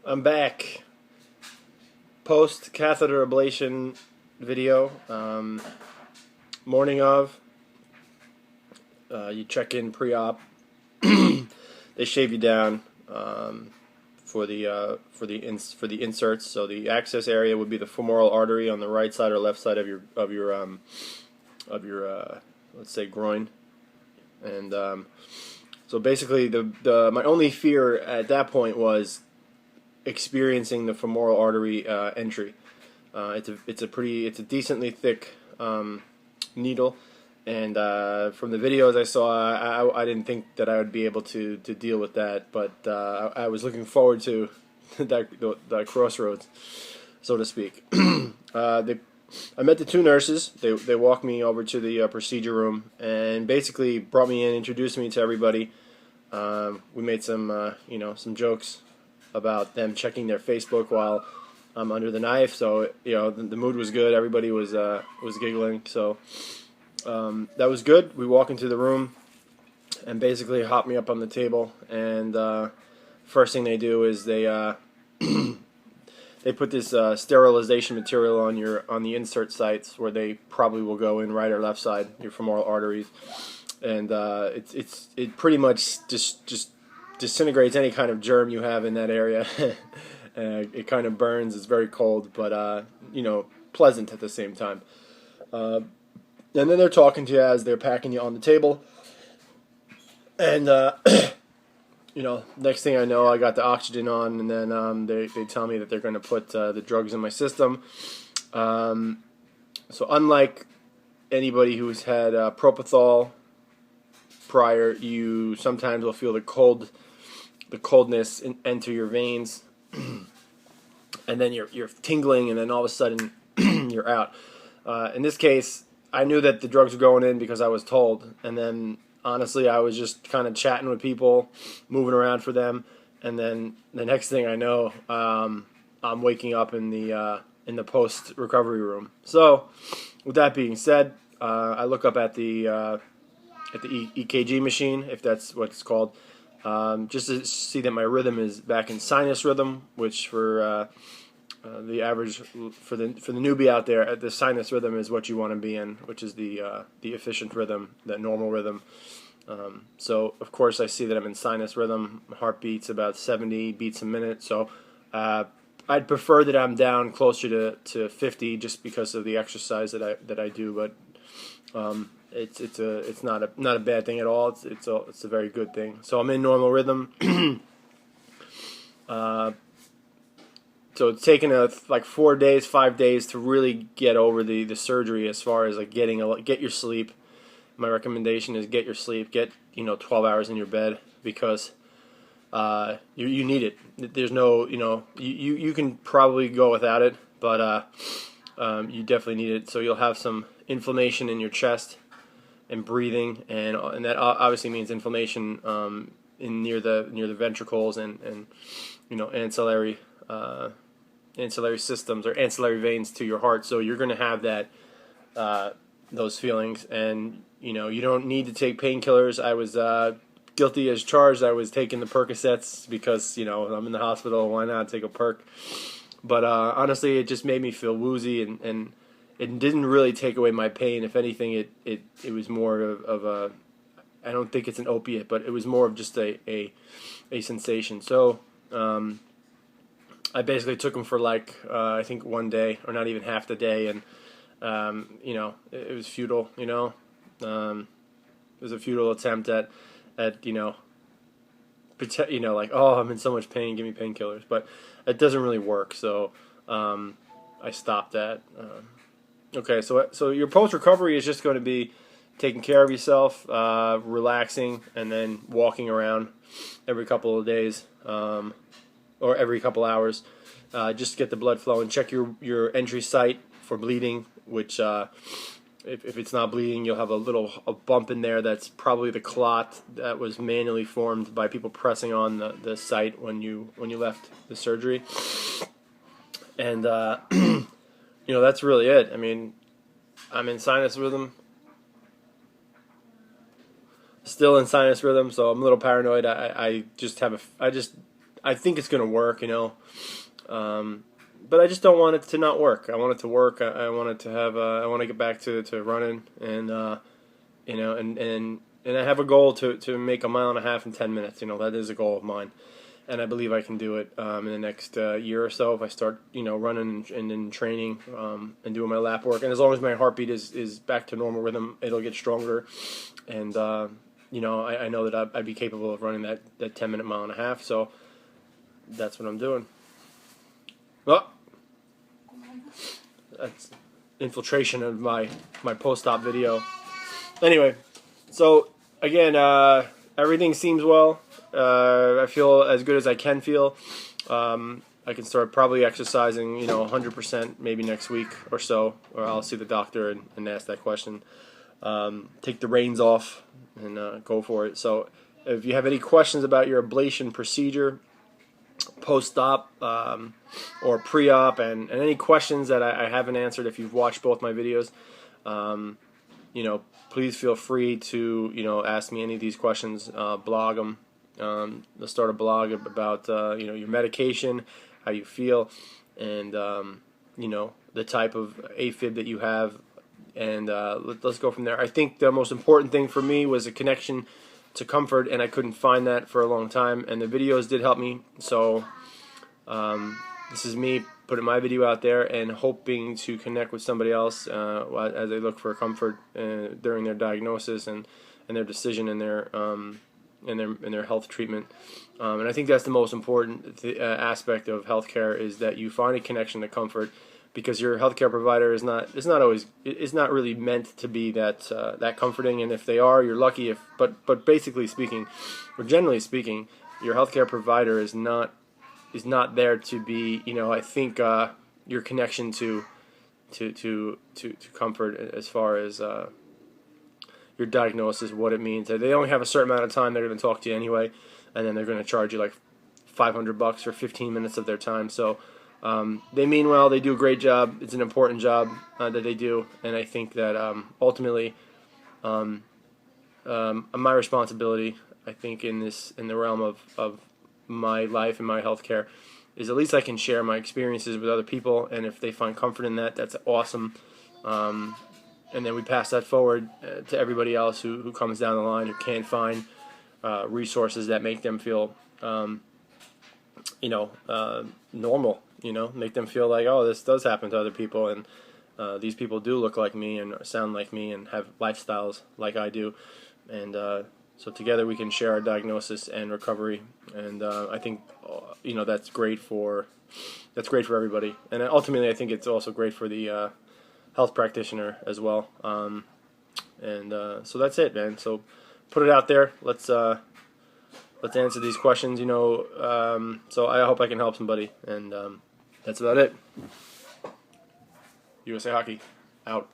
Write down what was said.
I'm back. Post catheter ablation video. Morning of. You check in pre-op. They shave you down for the inserts. So the access area would be the femoral artery on the right side or left side of your let's say groin. And so basically, my only fear at that point was experiencing the femoral artery entry. It's a decently thick needle, and from the videos I saw, I didn't think that I would be able to deal with that, but I was looking forward to that crossroads, so to speak. I met the two nurses. They walked me over to the procedure room and basically brought me in, introduced me to everybody. We made some jokes about them checking their Facebook while I'm under the knife. So the mood was good. Everybody was giggling. So that was good. We walk into the room and basically hop me up on the table. And first thing they do is they they put this sterilization material on the insert sites where they probably will go in right or left side, your femoral arteries, and it pretty much just disintegrates any kind of germ you have in that area. It kind of burns. It's very cold, but pleasant at the same time. And then they're talking to you as they're packing you on the table, and next thing I know, I got the oxygen on, and then they tell me that they're going to put the drugs in my system. So unlike anybody who's had propofol prior, you sometimes will feel the coldness enter your veins, and then you're tingling, and then all of a sudden you're out. In this case, I knew that the drugs were going in because I was told, and then honestly, I was just kind of chatting with people, moving around for them, and then the next thing I know, I'm waking up in the post recovery room. So, with that being said, I look up at the EKG machine, if that's what it's called, just to see that my rhythm is back in sinus rhythm, which for the average, for the newbie out there, the sinus rhythm is what you want to be in, which is the efficient rhythm, that normal rhythm. So of course I see that I'm in sinus rhythm. My heart beats about 70 beats a minute. So I'd prefer that I'm down closer to 50, just because of the exercise that I do. But it's not a bad thing at all. It's a very good thing. So I'm in normal rhythm. So it's taken like 4 days, 5 days to really get over the surgery, as far as like get your sleep. My recommendation is get your sleep, get 12 hours in your bed, because you need it. There's no you can probably go without it, but you definitely need it. So you'll have some inflammation in your chest and breathing, and that obviously means inflammation near the ventricles and ancillary systems or ancillary veins to your heart. So you're going to have those feelings, and you don't need to take painkillers. I was guilty as charged. I was taking the Percocets because I'm in the hospital. Why not take a perk? But honestly, it just made me feel woozy, and it didn't really take away my pain. If anything, it was more of a, I don't think it's an opiate, but it was more of just a sensation. So I basically took them for like I think 1 day, or not even half the day, and it was futile. It was a futile attempt at like, oh, I'm in so much pain, give me painkillers, but it doesn't really work. So I stopped that. Okay, so your post recovery is just going to be taking care of yourself, relaxing, and then walking around every couple of days. Or every couple hours, just to get the blood flow, and check your entry site for bleeding, which if it's not bleeding, you'll have a bump in there. That's probably the clot that was manually formed by people pressing on the site when you left the surgery. And that's really it. I mean, I'm in sinus rhythm, still in sinus rhythm, so I'm a little paranoid. I I think it's gonna work, you know. But I just don't want it to not work. I want it to work. I want it to have. I want to get back to running, and you know, and I have a goal to make a 1.5 miles in 10 minutes. You know, that is a goal of mine, and I believe I can do it in the next year or so if I start, you know, running and in training and doing my lap work. And as long as my heartbeat is back to normal rhythm, it'll get stronger. And you know, I know that I'd be capable of running that 10-minute 1.5 miles. So that's what I'm doing. Well, that's infiltration of my post-op video. Anyway, so again, everything seems well. I feel as good as I can feel. I can start probably exercising, you know, 100% maybe next week or so, or I'll see the doctor and ask that question. Take the reins off and go for it. So if you have any questions about your ablation procedure, post-op or pre-op, and any questions that I haven't answered, if you've watched both my videos, you know, please feel free to, you know, ask me any of these questions. Blog them. Let's start a blog about you know, your medication, how you feel, and you know, the type of AFib that you have, and let's go from there. I think the most important thing for me was a connection to comfort, and I couldn't find that for a long time, and the videos did help me. So this is me putting my video out there and hoping to connect with somebody else as they look for comfort during their diagnosis and their decision in their health treatment. And I think that's the most important aspect of healthcare, is that you find a connection to comfort, because your healthcare provider is not really meant to be that comforting. And if they are, you're lucky. But basically speaking, or generally speaking, your healthcare provider is not there to be, you know, I think your connection to comfort as far as your diagnosis, what it means. They only have a certain amount of time they're going to talk to you anyway, and then they're going to charge you like $500 for 15 minutes of their time. So they mean well. They do a great job. It's an important job that they do, and I think that ultimately, my responsibility, I think, in the realm of my life and my healthcare, is at least I can share my experiences with other people, and if they find comfort in that, that's awesome. And then we pass that forward to everybody else who comes down the line, who can't find resources that make them feel, you know, normal. You know, make them feel like, oh, this does happen to other people, and these people do look like me and sound like me and have lifestyles like I do, and so together we can share our diagnosis and recovery. And I think, you know, that's great for everybody, and ultimately I think it's also great for the health practitioner as well. And so that's it, man. So put it out there. Let's answer these questions, you know. So I hope I can help somebody, and that's about it. USA Hockey, out.